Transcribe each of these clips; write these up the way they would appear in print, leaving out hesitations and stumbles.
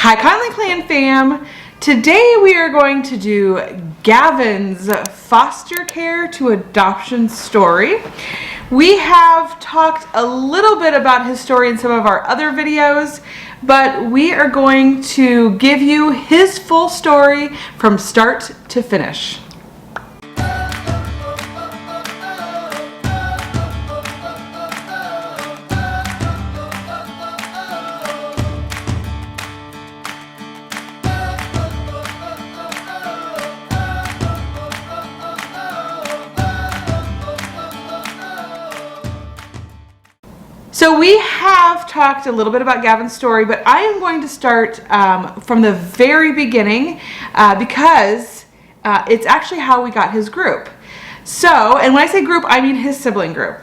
Hi Connelly Clan fam! Today we are going to do Gavin's foster care to adoption story. We have talked a little bit about his story in some of our other videos, but we are going to give you his full story from start to finish. So we have talked a little bit about Gavin's story, but I am going to start from the very beginning because it's actually how we got his group. So, and when I say group, I mean his sibling group.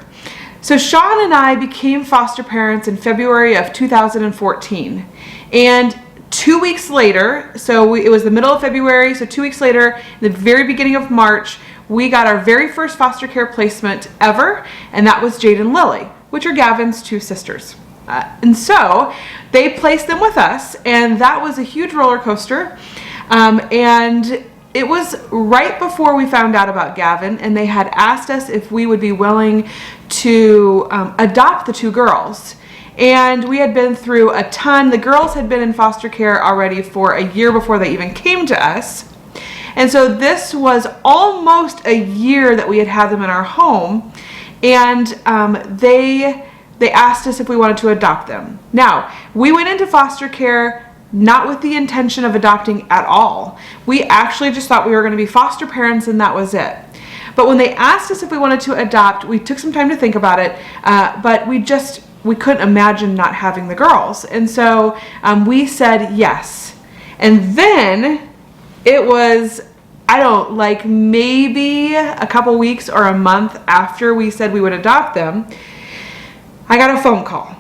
So Sean and I became foster parents in February of 2014. And 2 weeks later, it was the middle of February, so 2 weeks later, the very beginning of March, we got our very first foster care placement ever, and that was Jade and Lily, which are Gavin's two sisters. And so they placed them with us, and that was a huge roller coaster. And it was right before we found out about Gavin, and they had asked us if we would be willing to adopt the two girls. And we had been through a ton. The girls had been in foster care already for a year before they even came to us. And so this was almost a year that we had had them in our home. And they asked us if we wanted to adopt them. Now, we went into foster care not with the intention of adopting at all. We actually just thought we were going to be foster parents and that was it. But when they asked us if we wanted to adopt, we took some time to think about it, but we couldn't imagine not having the girls. And so we said yes. And then it was, maybe a couple weeks or a month after we said we would adopt them, I got a phone call.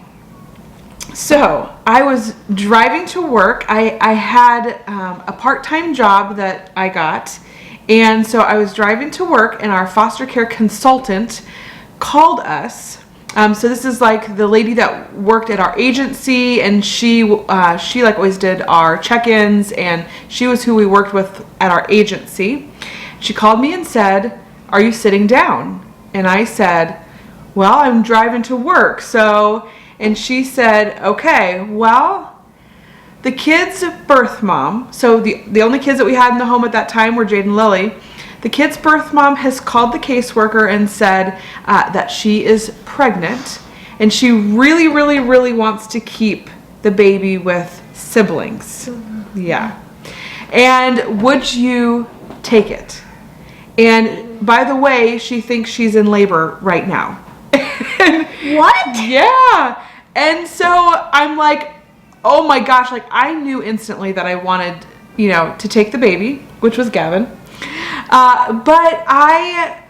So I was driving to work. I had a part-time job that I got, and so I was driving to work, and our foster care consultant called us. So this is like the lady that worked at our agency, and she like always did our check-ins, and she was who we worked with at our agency. She called me and said, "Are you sitting down?" And I said, "Well, I'm driving to work." And she said, "Okay, well, the kids' birth mom," so the only kids that we had in the home at that time were Jade and Lily. The kid's birth mom has called the caseworker and said that she is pregnant and she really, really, really wants to keep the baby with siblings. Yeah. And would you take it? And by the way, she thinks she's in labor right now. What? Yeah. And so I'm like, oh my gosh, like I knew instantly that I wanted, to take the baby, which was Gavin. But I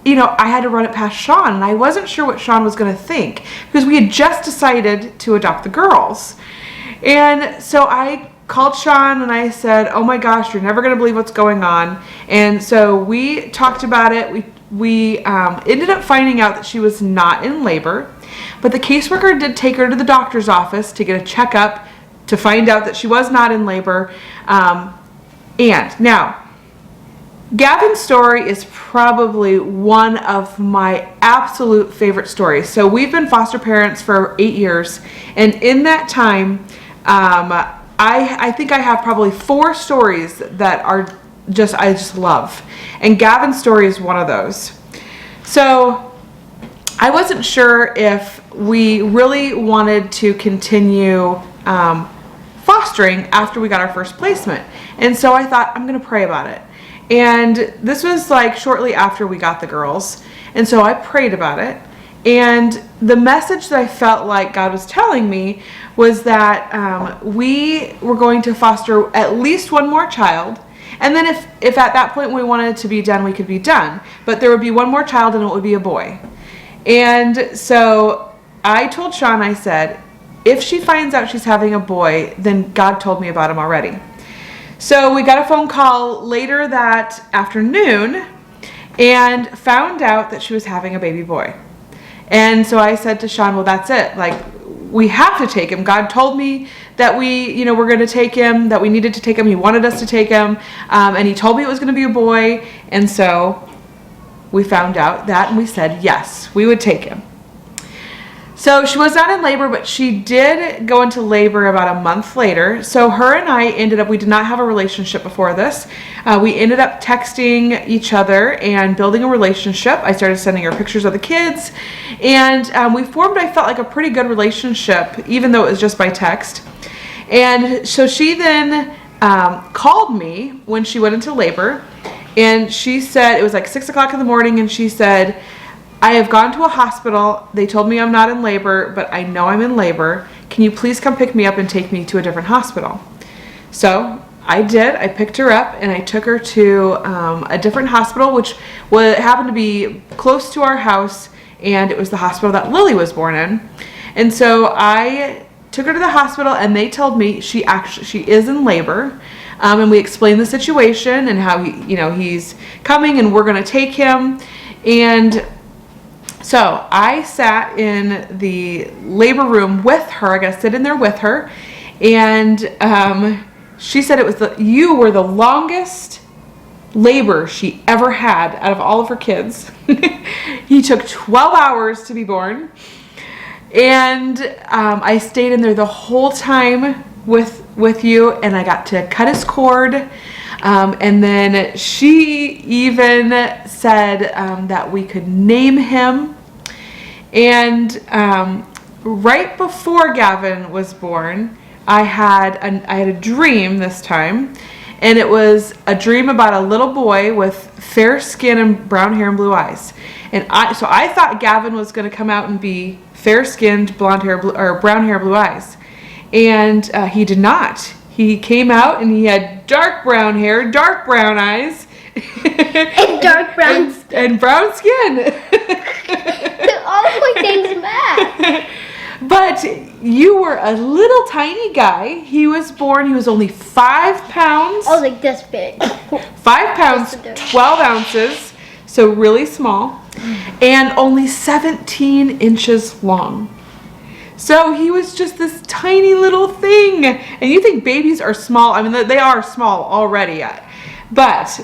had to run it past Sean, and I wasn't sure what Sean was going to think because we had just decided to adopt the girls. And so I called Sean and I said, "Oh my gosh, you're never going to believe what's going on." And so we talked about it. We ended up finding out that she was not in labor, but the caseworker did take her to the doctor's office to get a checkup to find out that she was not in labor. And now, Gavin's story is probably one of my absolute favorite stories. So we've been foster parents for 8 years, and in that time, I think I have probably 4 stories that I just love. And Gavin's story is one of those. So I wasn't sure if we really wanted to continue fostering after we got our first placement. And so I thought, I'm going to pray about it. And this was like shortly after we got the girls. And so I prayed about it. And the message that I felt like God was telling me was that we were going to foster at least one more child. And then if at that point we wanted to be done, we could be done. But there would be one more child and it would be a boy. And so I told Sean, I said, if she finds out she's having a boy, then God told me about him already. So we got a phone call later that afternoon and found out that she was having a baby boy. And so I said to Sean, well, that's it. Like, we have to take him. God told me that we're going to take him, that we needed to take him. He wanted us to take him. And he told me it was going to be a boy. And so we found out that and we said, yes, we would take him. So she was not in labor, but she did go into labor about a month later. So her and I we did not have a relationship before this. We ended up texting each other and building a relationship. I started sending her pictures of the kids. And we formed, I felt like, a pretty good relationship, even though it was just by text. And so she then called me when she went into labor. And she said, it was like 6 o'clock in the morning, and she said, I have gone to a hospital. They told me I'm not in labor, but I know I'm in labor. Can you please come pick me up and take me to a different hospital? So I did. I picked her up and I took her to a different hospital, which happened to be close to our house, and it was the hospital that Lily was born in. And so I took her to the hospital, and they told me she is in labor. And we explained the situation and how he's coming and we're going to take him. And so I sat in the labor room with her. I got to sit in there with her. And she said you were the longest labor she ever had out of all of her kids. He took 12 hours to be born. And I stayed in there the whole time with you, and I got to cut his cord. And then she even said that we could name him. And right before Gavin was born, I had a dream this time, and it was a dream about a little boy with fair skin and brown hair and blue eyes. And so I thought Gavin was going to come out and be fair-skinned, blonde hair, or brown hair, blue eyes, and he did not. He came out and he had dark brown hair, dark brown eyes, and dark brown and brown skin. All of my things back. But you were a little tiny guy. He was only 5 pounds. I was like this big. 5 pounds, 12 ounces, so really small, and only 17 inches long. So he was just this tiny little thing. And you think babies are small. I mean, they are small already. But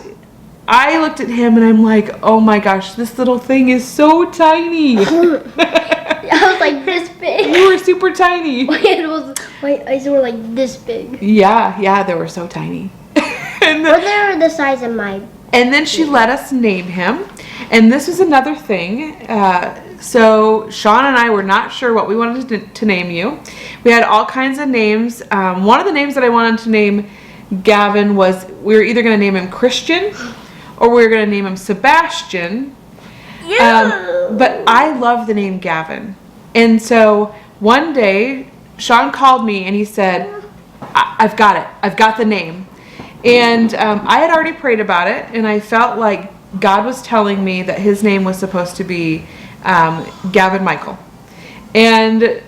I looked at him and I'm like, oh my gosh, this little thing is so tiny. I was like this big. You were super tiny. My eyes were like this big. Yeah, they were so tiny. And they're the size of my... And then she let us name him. And this was another thing. So Sean and I were not sure what we wanted to name you. We had all kinds of names. One of the names that I wanted to name Gavin was, we were either going to name him Christian or we were going to name him Sebastian. But I love the name Gavin. And so one day Sean called me and he said, I've got it. I've got the name. And I had already prayed about it, and I felt like God was telling me that his name was supposed to be Gavin Michael. And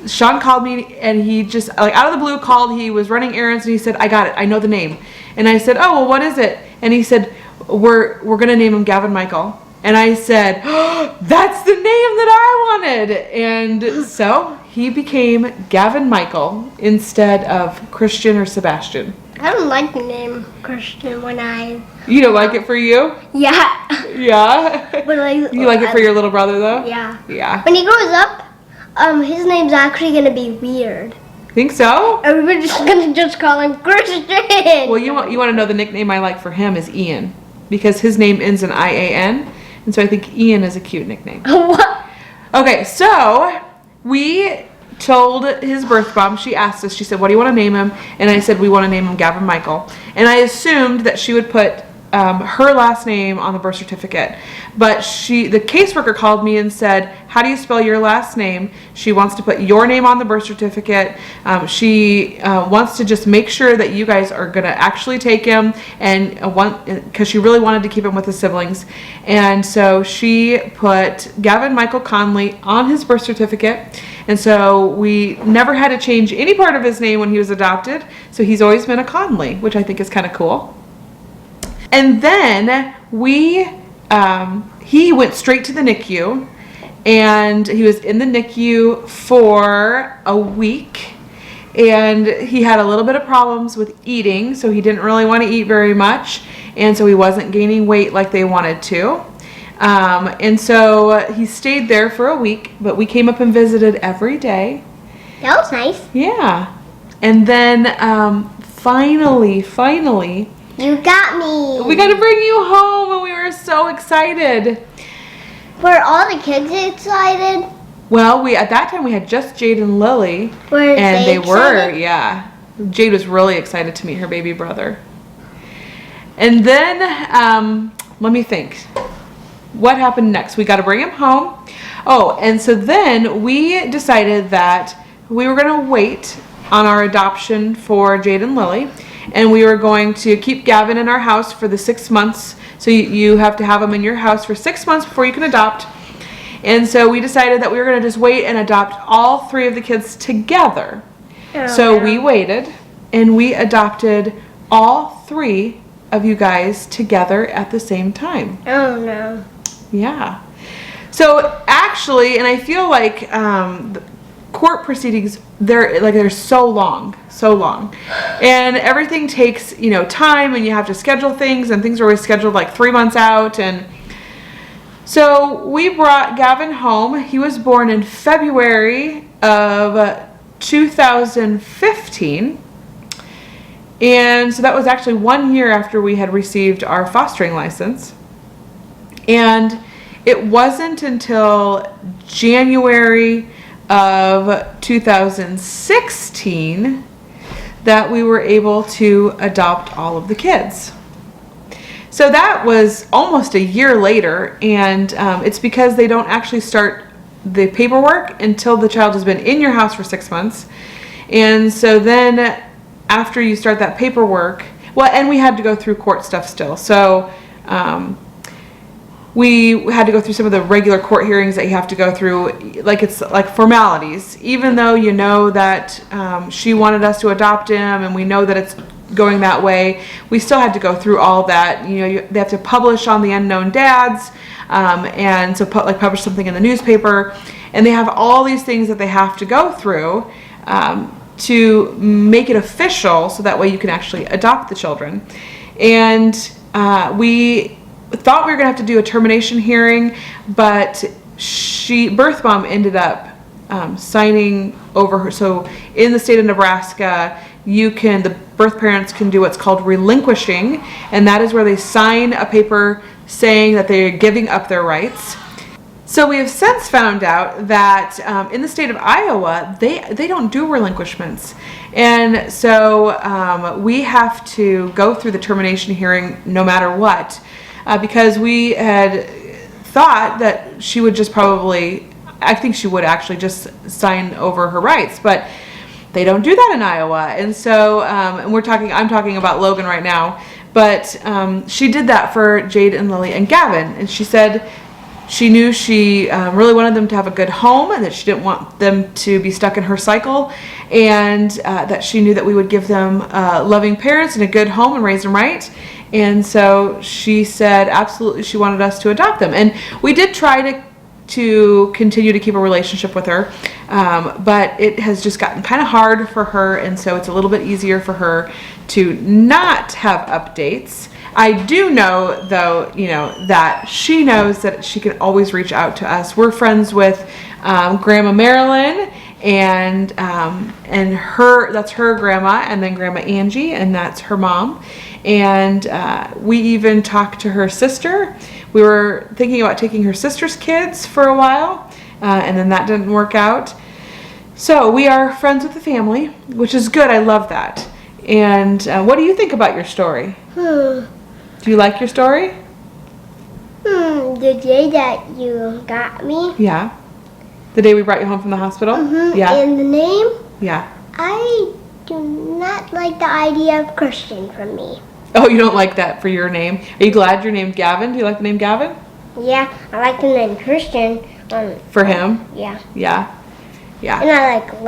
Sean called me, and he just, like, out of the blue called. He was running errands, and he said, I got it. I know the name. And I said, oh, well, what is it? And he said, we're going to name him Gavin Michael. And I said, oh, that's the name that I wanted. And so he became Gavin Michael instead of Christian or Sebastian. I don't like the name Christian when I... You don't like it for you? Yeah. Yeah? But like, you like it for your little brother, though? Yeah. Yeah. When he grows up, his name's actually going to be weird. Think so? Everybody's just going to just call him Christian. Well, you want to know the nickname I like for him is Ian. Because his name ends in I-A-N. And so I think Ian is a cute nickname. What? Okay, so we told his birth mom. She asked us, she said, what do you want to name him? And I said, we want to name him Gavin Michael. And I assumed that she would put her last name on the birth certificate. But the caseworker called me and said, how do you spell your last name? She wants to put your name on the birth certificate. She wants to just make sure that you guys are going to actually take him, and because she really wanted to keep him with his siblings. And so she put Gavin Michael Conley on his birth certificate. And so we never had to change any part of his name when he was adopted. So he's always been a Conley, which I think is kind of cool. And then he went straight to the NICU, and he was in the NICU for a week, and he had a little bit of problems with eating, so he didn't really want to eat very much, and so he wasn't gaining weight like they wanted to. And so he stayed there for a week, but we came up and visited every day. That was nice. Yeah. And then finally, You got me. we got to bring you home, and we were so excited. Were all the kids excited? Well, at that time we had just Jade and Lily, Were and they were, excited? yeah. Jade was really excited to meet her baby brother. And then, let me think. What happened next? We got to bring him home. Oh, and so then we decided that we were going to wait on our adoption for Jade and Lily, and we were going to keep Gavin in our house for the 6 months. So you have to have him in your house for 6 months before you can adopt. And so we decided that we were going to just wait and adopt all 3 of the kids together. So we waited, and we adopted all 3 of you guys together at the same time. Oh no. Yeah. So actually, and I feel like the court proceedings, they're so long, and everything takes time, and you have to schedule things, and things are always scheduled like 3 months out. And so we brought Gavin home. He was born in February of 2015. And so that was actually 1 year after we had received our fostering license. And it wasn't until January of 2016 that we were able to adopt all of the kids. So that was almost a year later, and it's because they don't actually start the paperwork until the child has been in your house for 6 months. And so then after you start that paperwork, well, and we had to go through court stuff still. So we had to go through some of the regular court hearings that you have to go through, like it's like formalities. Even though you know that she wanted us to adopt him, and we know that it's going that way, we still had to go through all that. They have to publish on the Unknown Dads, and so publish something in the newspaper, and they have all these things that they have to go through to make it official, so that way you can actually adopt the children. And we thought we were gonna have to do a termination hearing, but birth mom ended up signing over her. So in the state of Nebraska, the birth parents can do what's called relinquishing, and that is where they sign a paper saying that they're giving up their rights. So we have since found out that in the state of Iowa, they don't do relinquishments. And so we have to go through the termination hearing no matter what, because we had thought that she would just I think she would actually just sign over her rights, but they don't do that in Iowa. And so, and I'm talking about Logan right now, but she did that for Jade and Lily and Gavin. And she said she knew she really wanted them to have a good home, and that she didn't want them to be stuck in her cycle, and that she knew that we would give them loving parents and a good home and raise them right. And so she said absolutely she wanted us to adopt them. And we did try to continue to keep a relationship with her, but it has just gotten kind of hard for her, and so it's a little bit easier for her to not have updates. I do know, though, that she knows that she can always reach out to us. We're friends with Grandma Marilyn, and that's her grandma, and then Grandma Angie, and that's her mom. And we even talked to her sister. We were thinking about taking her sister's kids for a while, and then that didn't work out. So we are friends with the family, which is good. I love that. And what do you think about your story? Do you like your story? The day that you got me. Yeah. The day we brought you home from the hospital? Yeah. And the name? Yeah. I do not like the idea of Christian for me. Oh, you don't like that for your name? Are you glad you're named Gavin? Do you like the name Gavin? Yeah, I like the name Christian. For him? Yeah. Yeah. Yeah. And I like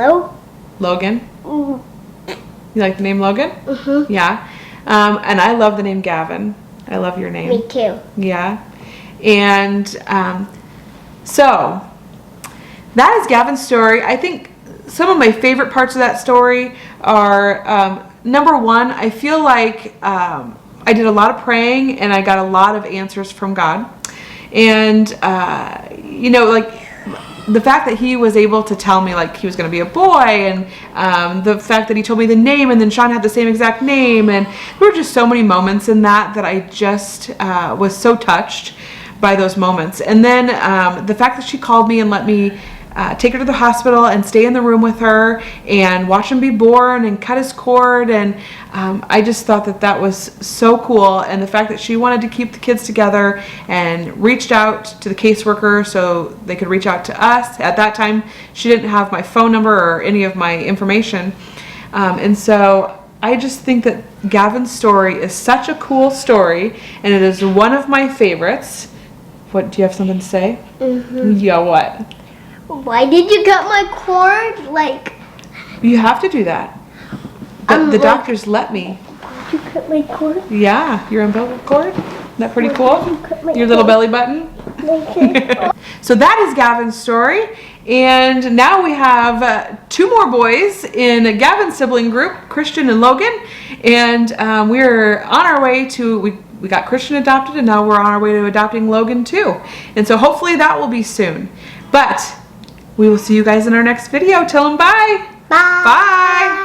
Logan? Mm. You like the name Logan? Mm-hmm. Yeah. And I love the name Gavin. I love your name. Me too. Yeah. And so that is Gavin's story. I think some of my favorite parts of that story are, number one, I feel like I did a lot of praying and I got a lot of answers from God. And, you know, like the fact that he was able to tell me like he was going to be a boy, and the fact that he told me the name, and then Sean had the same exact name, and there were just so many moments in that I just was so touched by those moments. And then the fact that she called me and let me take her to the hospital and stay in the room with her and watch him be born and cut his cord, and I just thought that was so cool. And the fact that she wanted to keep the kids together and reached out to the caseworker so they could reach out to us. At that time, she didn't have my phone number or any of my information, and so I just think that Gavin's story is such a cool story, and it is one of my favorites. What, do you have something to say? Mm-hmm. Yeah, what? Why did you cut my cord? Like, you have to do that. The doctors let me. Did you cut my cord? Yeah, your umbilical cord. Isn't that pretty cool? Your little belly button. So that is Gavin's story. And now we have 2 more boys in Gavin's sibling group, Christian and Logan. And we're on our way to, we got Christian adopted, and now we're on our way to adopting Logan too. And so hopefully that will be soon. But we will see you guys in our next video. Tell them bye. Bye. Bye.